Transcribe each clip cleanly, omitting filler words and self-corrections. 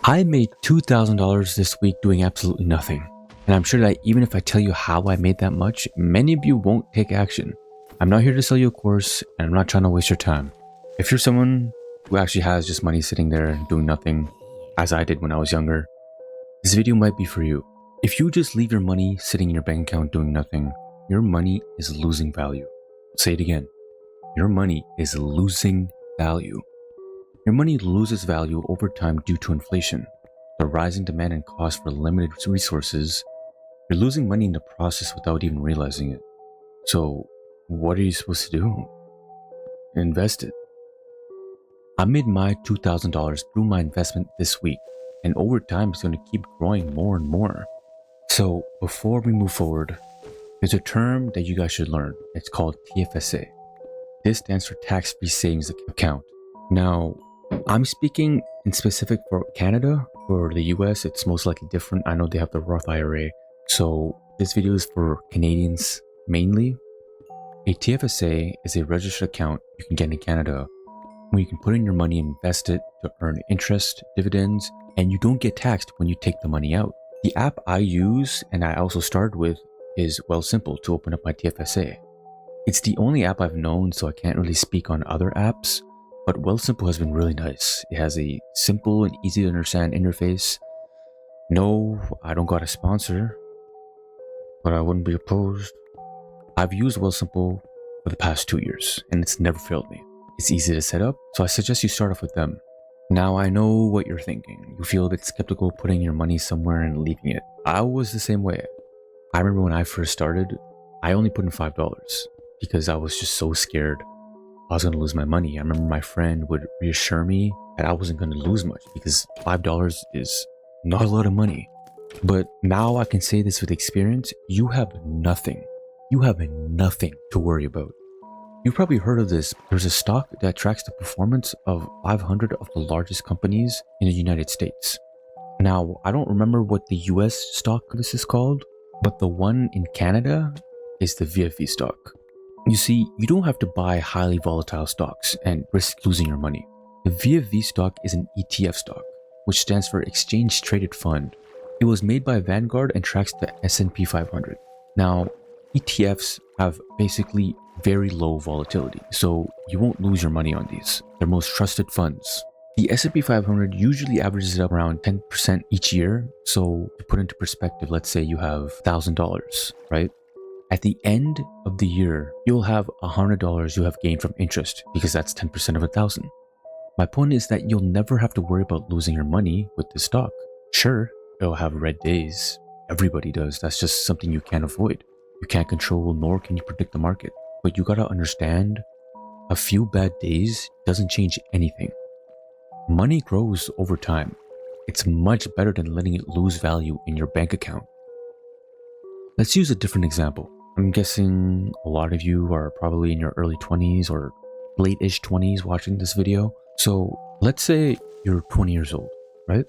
I made $2,000 this week doing absolutely nothing. And I'm sure that even if I tell you how I made that much, many of you won't take action. I'm not here to sell you a course, and I'm not trying to waste your time. If you're someone who actually has just money sitting there doing nothing, as I did when I was younger, this video might be for you. If you just leave your money sitting in your bank account doing nothing, your money is losing value. I'll say it again. Your money is losing value. Your money loses value over time due to inflation, the rising demand and cost for limited resources. You're losing money in the process without even realizing it. So, what are you supposed to do? Invest it. I made my $2,000 through my investment this week, and over time it's going to keep growing more and more. So, before we move forward, there's a term that you guys should learn. It's called TFSA. This stands for tax-free savings account. Now, I'm speaking in specific for Canada. For the US, it's most likely different. I know they have the Roth IRA. So this video is for Canadians mainly. A TFSA is a registered account you can get in Canada where you can put in your money and invest it to earn interest, dividends, and you don't get taxed when you take the money out. The app I use and I also started with is Simple to open up my TFSA. It's the only app I've known, so I can't really speak on other apps. But Simple has been really nice. It has a simple and easy to understand interface. No, I don't got a sponsor, but I wouldn't be opposed. I've used Simple for the past 2 years, and it's never failed me. It's easy to set up, so I suggest you start off with them. Now, I know what you're thinking. You feel a bit skeptical putting your money somewhere and leaving it. I was the same way. I remember when I first started, I only put in $5 because I was just so scared I was going to lose my money. I remember my friend would reassure me that I wasn't going to lose much because $5 is not a lot of money. But now I can say this with experience, you have nothing. You have nothing to worry about. You've probably heard of this. There's a stock that tracks the performance of 500 of the largest companies in the United States. Now, I don't remember what the US stock this is called, but the one in Canada is the VFV stock. You see, you don't have to buy highly volatile stocks and risk losing your money. The VFV stock is an ETF stock, which stands for Exchange Traded Fund. It was made by Vanguard and tracks the S&P 500. Now, ETFs have basically very low volatility, so you won't lose your money on these. They're most trusted funds. The S&P 500 usually averages up around 10% each year, so to put into perspective, let's say you have $1,000, right? At the end of the year, you'll have $100 you have gained from interest because that's 10% of 1,000. My point is that you'll never have to worry about losing your money with this stock. Sure, it'll have red days. Everybody does. That's just something you can't avoid. You can't control nor can you predict the market. But you gotta understand, a few bad days doesn't change anything. Money grows over time. It's much better than letting it lose value in your bank account. Let's use a different example. I'm guessing a lot of you are probably in your early 20s or late-ish 20s watching this video. So let's say you're 20 years old, right?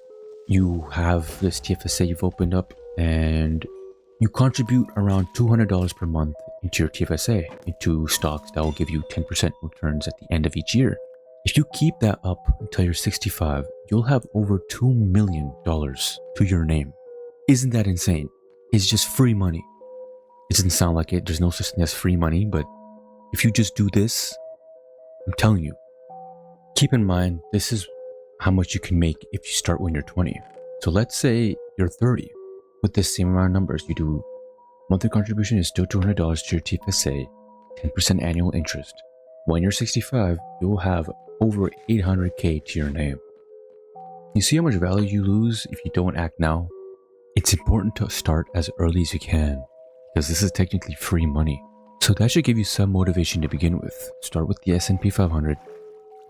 You have this TFSA you've opened up and you contribute around $200 per month into your TFSA, into stocks that will give you 10% returns at the end of each year. If you keep that up until you're 65, you'll have over $2 million to your name. Isn't that insane? It's just free money. It doesn't sound like it. There's no such thing as free money, but if you just do this, I'm telling you, keep in mind, this is how much you can make if you start when you're 20. So let's say you're 30. With this same amount of numbers, you do monthly contribution is still $200 to your TFSA, 10% annual interest. When you're 65, you'll have over $800K to your name. You see how much value you lose if you don't act now? It's important to start as early as you can, because this is technically free money. So that should give you some motivation to begin with. Start with the S&P 500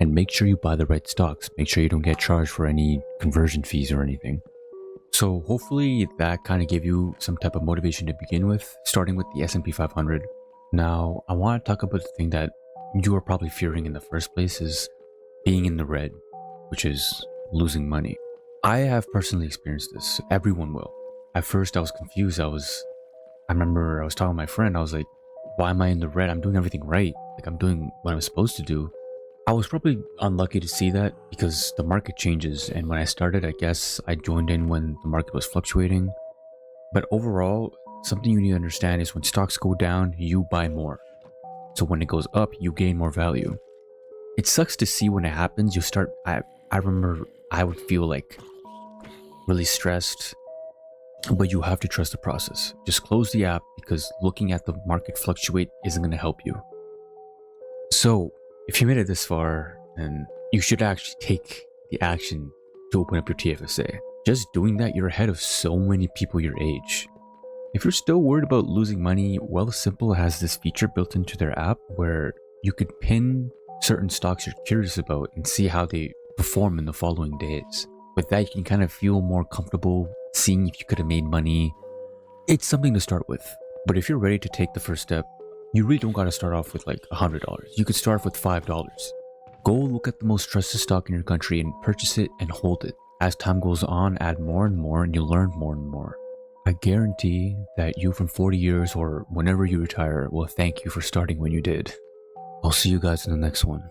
and make sure you buy the right stocks. Make sure you don't get charged for any conversion fees or anything. So hopefully that kind of gave you some type of motivation to begin with, starting with the S&P 500. Now, I want to talk about the thing that you are probably fearing in the first place is being in the red, which is losing money. I have personally experienced this. Everyone will. At first, I was confused. I remember I was talking to my friend. I was like, why am I in the red? I'm doing everything right. Like, I'm doing what I'm supposed to do. I was probably unlucky to see that because the market changes, and when I started, I guess I joined in when the market was fluctuating. But overall, something you need to understand is when stocks go down, you buy more. So when it goes up, you gain more value. It sucks to see when it happens. I remember I would feel like really stressed, but you have to trust the process. Just close the app because looking at the market fluctuate isn't going to help you. So if you made it this far, then you should actually take the action to open up your TFSA. Just doing that, you're ahead of so many people your age. If you're still worried about losing money, Wealthsimple has this feature built into their app where you could pin certain stocks you're curious about and see how they perform in the following days. With that, you can kind of feel more comfortable seeing if you could have made money. It's something to start with. But if you're ready to take the first step, you really don't gotta start off with like $100. You could start off with $5. Go look at the most trusted stock in your country and purchase it and hold it. As time goes on, add more and more and you'll learn more and more. I guarantee that you from 40 years or whenever you retire will thank you for starting when you did. I'll see you guys in the next one.